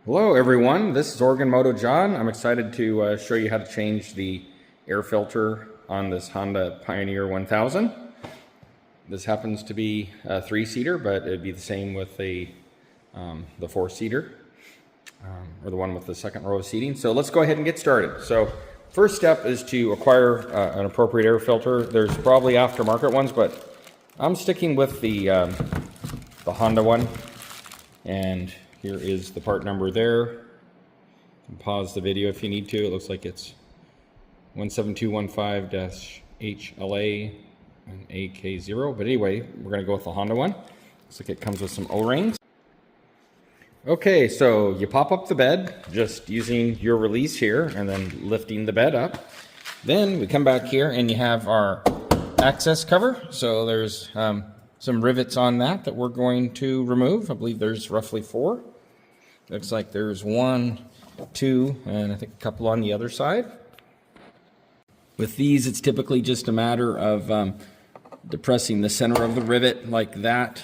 Hello everyone, this is Oregon Moto John. I'm excited to show you how to change the air filter on this Honda Pioneer 1000. This happens to be a 3-seater, but it'd be the same with the 4-seater, or the one with the second row of seating. So let's go ahead and get started. So first step is to acquire an appropriate air filter. There's probably aftermarket ones, but I'm sticking with the Honda one. And here is the part number there. You can pause the video if you need to. It looks like it's 17215-HLA and AK0. But anyway, we're going to go with the Honda one. Looks like it comes with some O-rings. Okay, so you pop up the bed just using your release here and then lifting the bed up. Then we come back here and you have our access cover. So there's some rivets on that we're going to remove. I believe there's roughly 4. Looks like there's 1, 2, and I think a couple on the other side. With these, it's typically just a matter of depressing the center of the rivet like that,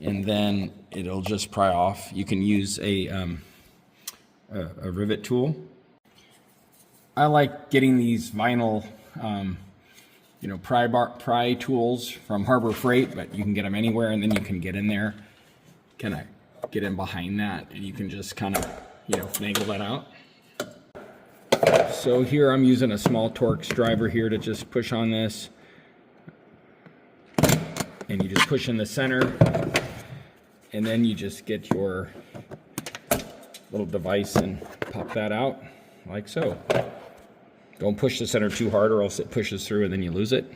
and then it'll just pry off. You can use a rivet tool. I like getting these vinyl pry tools from Harbor Freight, but you can get them anywhere, and then you can get in there, kind of get in behind that, and you can just kind of, finagle that out. So here I'm using a small Torx driver here to just push on this, and you just push in the center, and then you just get your little device and pop that out like so. Don't push the center too hard or else it pushes through and then you lose it.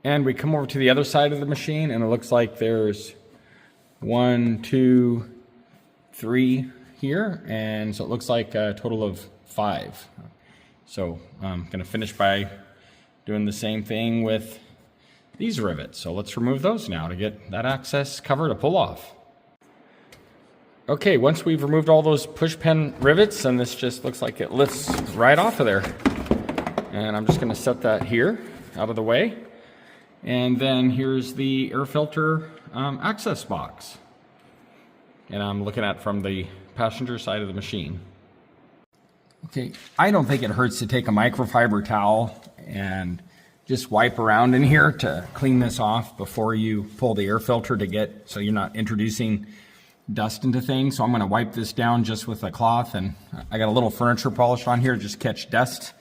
And we come over to the other side of the machine and it looks like there's 1, 2, 3 here. And so it looks like a total of 5. So I'm going to finish by doing the same thing with these rivets. So let's remove those now to get that access cover to pull off. Okay, once we've removed all those push pin rivets, and this just looks like it lifts right off of there. And I'm just going to set that here out of the way. And then here's the air filter access box. And I'm looking at from the passenger side of the machine. Okay, I don't think it hurts to take a microfiber towel and just wipe around in here to clean this off before you pull the air filter so you're not introducing dust into things. So I'm going to wipe this down just with a cloth, and I got a little furniture polish on here to just catch dust.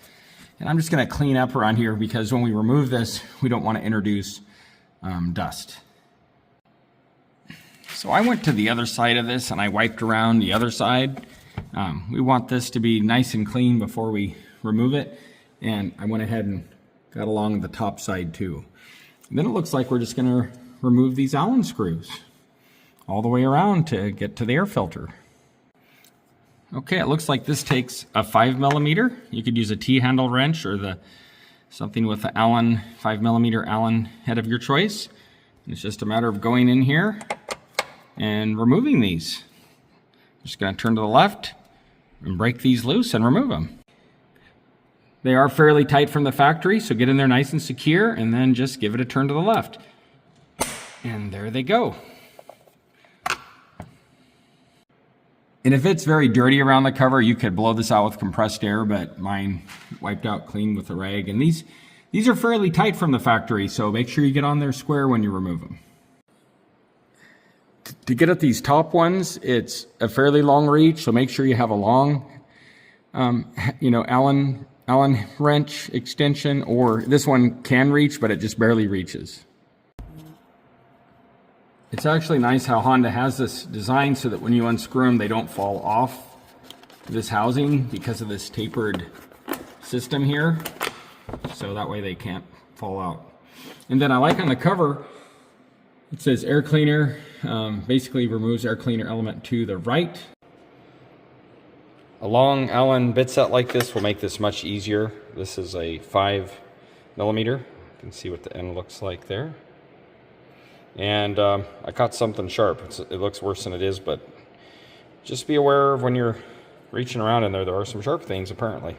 And I'm just going to clean up around here because when we remove this, we don't want to introduce dust. So I went to the other side of this and I wiped around the other side. We want this to be nice and clean before we remove it. And I went ahead and got along the top side too. And then it looks like we're just going to remove these Allen screws all the way around to get to the air filter. Okay, it looks like this takes a 5mm. You could use a T-handle wrench or something with the Allen 5mm Allen head of your choice. And it's just a matter of going in here and removing these. Just going to turn to the left and break these loose and remove them. They are fairly tight from the factory, so get in there nice and secure and then just give it a turn to the left. And there they go. And if it's very dirty around the cover, you could blow this out with compressed air, but mine wiped out clean with a rag. And these are fairly tight from the factory, so make sure you get on there square when you remove them. To get at these top ones, it's a fairly long reach, so make sure you have a long, Allen wrench extension, or this one can reach, but it just barely reaches. It's actually nice how Honda has this design so that when you unscrew them, they don't fall off this housing because of this tapered system here. So that way they can't fall out. And then I like on the cover, it says air cleaner, basically removes air cleaner element to the right. A long Allen bit set like this will make this much easier. This is a 5mm. You can see what the end looks like there. And I caught something sharp. It looks worse than it is, but just be aware of when you're reaching around in there are some sharp things apparently.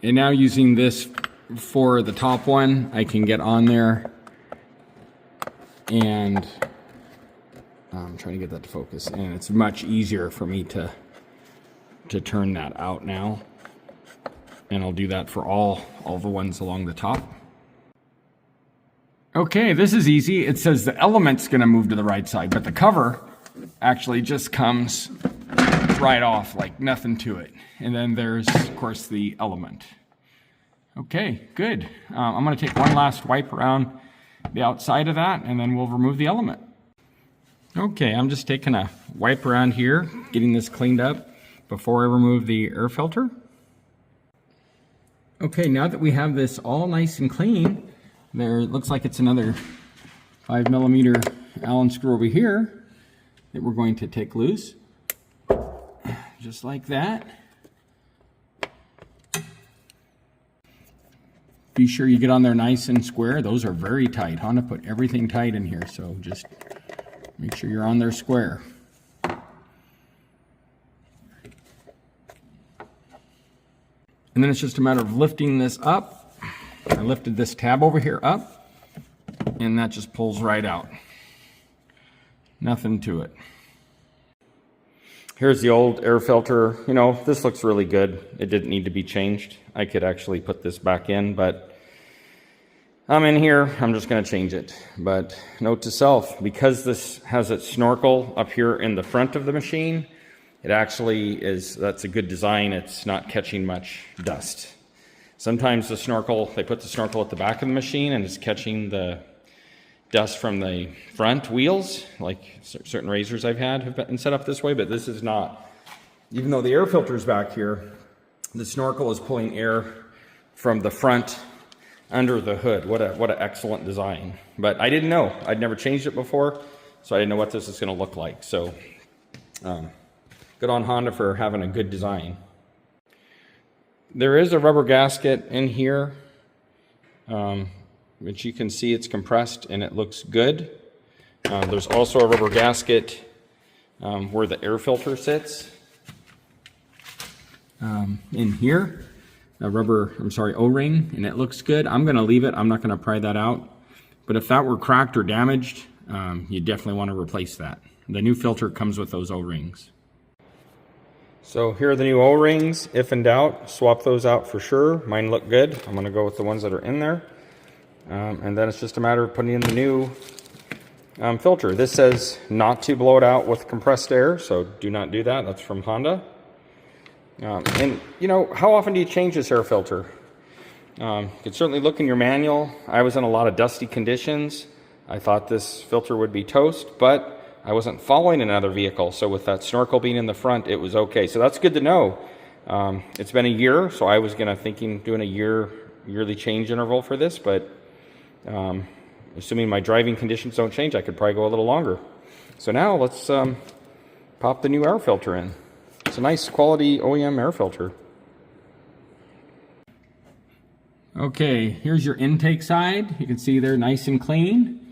And now using this for the top one, I can get on there and I'm trying to get that to focus, and it's much easier for me to turn that out now. And I'll do that for all the ones along the top. Okay, this is easy. It says the element's gonna move to the right side, but the cover actually just comes right off, like nothing to it. And then there's, of course, the element. Okay, good. I'm gonna take one last wipe around the outside of that, and then we'll remove the element. Okay, I'm just taking a wipe around here, getting this cleaned up before I remove the air filter. Okay, now that we have this all nice and clean, there looks like it's another 5mm Allen screw over here that we're going to take loose. Just like that. Be sure you get on there nice and square. Those are very tight. Honda put everything tight in here, so just make sure you're on there square. And then it's just a matter of lifting this up. I lifted this tab over here up, and that just pulls right out. Nothing to it. Here's the old air filter. You know, this looks really good. It didn't need to be changed. I could actually put this back in, but I'm in here. I'm just going to change it. But note to self, because this has its snorkel up here in the front of the machine, it actually is, that's a good design. It's not catching much dust. Sometimes the snorkel, they put the snorkel at the back of the machine and it's catching the dust from the front wheels, like certain razors I've had have been set up this way, but this is not. Even though the air filter is back here, the snorkel is pulling air from the front under the hood. What an excellent design. But I didn't know. I'd never changed it before, so I didn't know what this is going to look like. So good on Honda for having a good design. There is a rubber gasket in here, which you can see it's compressed and it looks good. There's also a rubber gasket where the air filter sits. In here, a rubber, O-ring, and it looks good. I'm going to leave it. I'm not going to pry that out. But if that were cracked or damaged, you definitely want to replace that. The new filter comes with those O-rings. So here are the new O-rings. If in doubt, swap those out for sure. Mine look good. I'm going to go with the ones that are in there. And then it's just a matter of putting in the new filter. This says not to blow it out with compressed air, so do not do that. That's from Honda. And you know, how often do you change this air filter? You can certainly look in your manual. I was in a lot of dusty conditions. I thought this filter would be toast, but I wasn't following another vehicle, so with that snorkel being in the front, it was okay. So that's good to know. It's been a year, so I was thinking doing a yearly change interval for this, but assuming my driving conditions don't change, I could probably go a little longer. So now let's pop the new air filter in. It's a nice quality OEM air filter. Okay, here's your intake side. You can see they're nice and clean.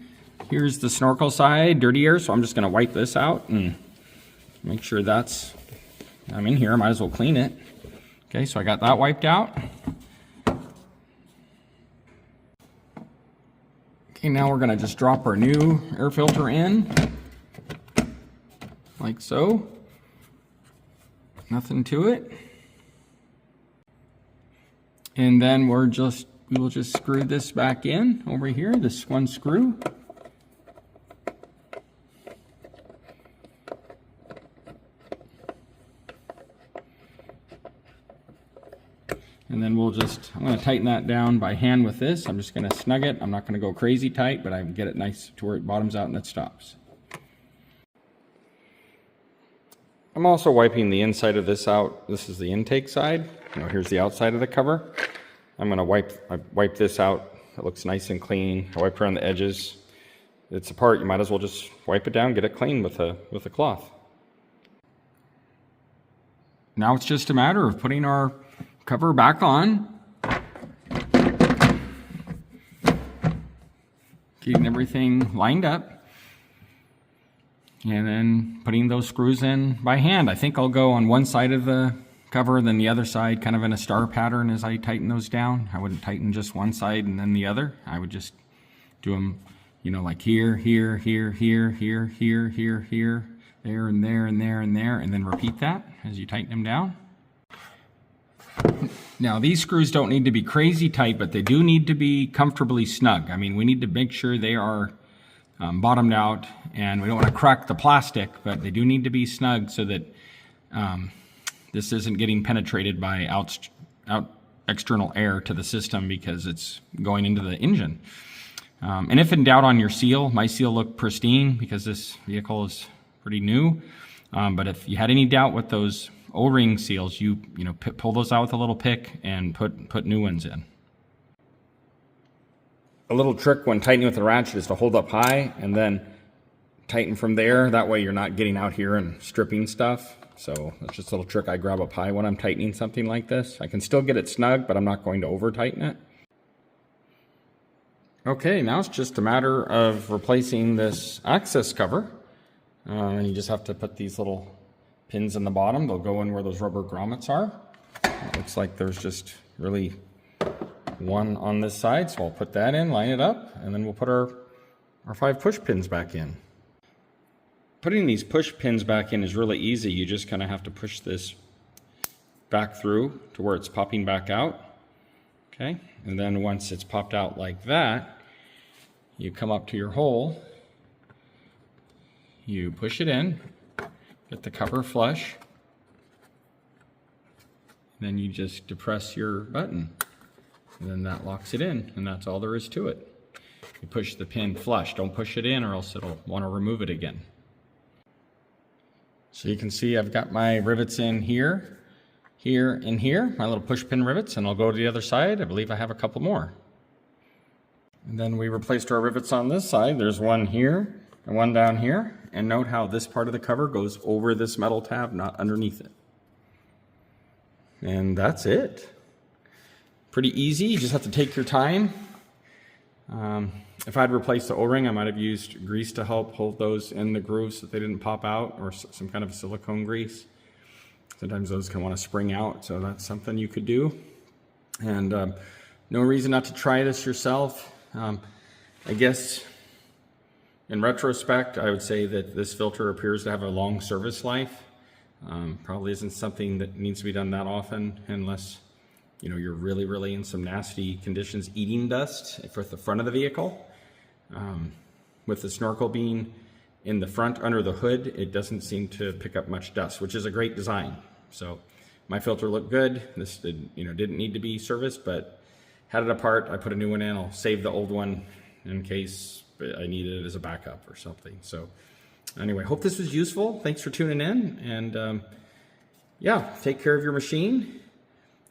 Here's the snorkel side, dirty air, so I'm just going to wipe this out and make sure I'm in here, I might as well clean it. Okay, so I got that wiped out. Okay, now we're going to just drop our new air filter in, like so. Nothing to it. And then we will just screw this back in over here, this one screw. And then I'm going to tighten that down by hand with this. I'm just going to snug it. I'm not going to go crazy tight, but I can get it nice to where it bottoms out and it stops. I'm also wiping the inside of this out. This is the intake side. Here's the outside of the cover. I'm going to wipe this out. It looks nice and clean. I wipe around the edges. It's apart. You might as well just wipe it down, get it clean with a cloth. Now it's just a matter of putting our cover back on. Getting everything lined up. And then putting those screws in by hand. I think I'll go on one side of the cover, then the other side, kind of in a star pattern as I tighten those down. I wouldn't tighten just one side and then the other. I would just do them, you know, like here, here, here, here, here, here, here, here, there, and there, and there, and there, and then repeat that as you tighten them down. Now, these screws don't need to be crazy tight, but they do need to be comfortably snug. I mean, we need to make sure they are bottomed out, and we don't want to crack the plastic, but they do need to be snug so that this isn't getting penetrated by external air to the system because it's going into the engine. And if in doubt on your seal, my seal looked pristine because this vehicle is pretty new. But if you had any doubt with those O-ring seals, you know, pull those out with a little pick and put new ones in. A little trick when tightening with the ratchet is to hold up high and then tighten from there. That way you're not getting out here and stripping stuff. So that's just a little trick I grab up high when I'm tightening something like this. I can still get it snug, but I'm not going to over tighten it. Okay, now it's just a matter of replacing this access cover. And you just have to put these little pins in the bottom. They'll go in where those rubber grommets are. It looks like there's just really one on this side, so I'll put that in, line it up, and then we'll put our 5 push pins back in. Putting these push pins back in is really easy. You just kind of have to push this back through to where it's popping back out. Okay, and then once it's popped out like that, you come up to your hole, you push it in, get the cover flush, then you just depress your button, and then that locks it in, and that's all there is to it. You push the pin flush, don't push it in or else it'll want to remove it again. So you can see I've got my rivets in here, here, and here, my little push pin rivets, and I'll go to the other side. I believe I have a couple more. And then we replaced our rivets on this side. There's one here and one down here. And note how this part of the cover goes over this metal tab, not underneath it. And that's it. Pretty easy, you just have to take your time. If I'd replaced the O-ring, I might have used grease to help hold those in the grooves so that they didn't pop out, or some kind of silicone grease. Sometimes those can want to spring out, so that's something you could do. And no reason not to try this yourself. I guess in retrospect, I would say that this filter appears to have a long service life. Probably isn't something that needs to be done that often unless you know you're really in some nasty conditions eating dust for the front of the vehicle. With the snorkel being in the front under the hood, it doesn't seem to pick up much dust, which is a great design. So my filter looked good. This didn't need to be serviced, but had it apart. I put a new one in. I'll save the old one in case I need it as a backup or something. So anyway, hope this was useful. Thanks for tuning in, and yeah, take care of your machine.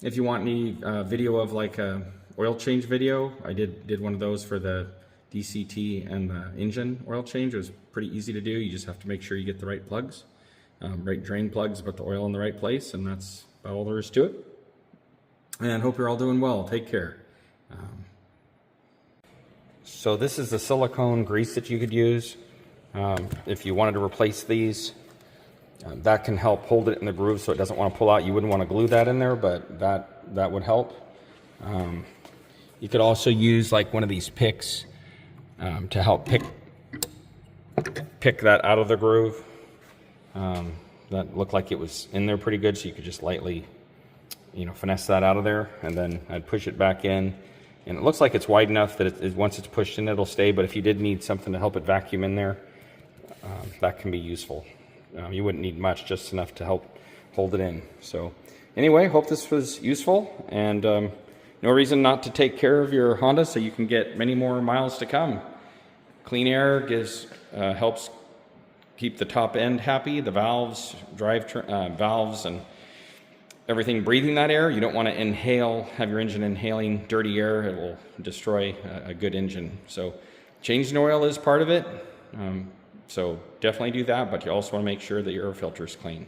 If you want any video of like a oil change video, I did one of those for the DCT and the engine oil change. It was pretty easy to do. You just have to make sure you get the right plugs, right drain plugs, but the oil in the right place, and that's about all there is to it. And hope you're all doing well. Take care. So this is the silicone grease that you could use if you wanted to replace these. That can help hold it in the groove so it doesn't want to pull out. You wouldn't want to glue that in there, but that would help. You could also use like one of these picks to help pick that out of the groove. That looked like it was in there pretty good, so you could just lightly, finesse that out of there, and then I'd push it back in. And it looks like it's wide enough that once it's pushed in, it'll stay, but if you did need something to help it vacuum in there, that can be useful. You wouldn't need much, just enough to help hold it in. So anyway, hope this was useful, and no reason not to take care of your Honda so you can get many more miles to come. Clean air helps keep the top end happy, the valves, valves, and everything breathing that air. You don't want to have your engine inhaling dirty air. It will destroy a good engine. So changing oil is part of it. So definitely do that, but you also want to make sure that your air filter is clean.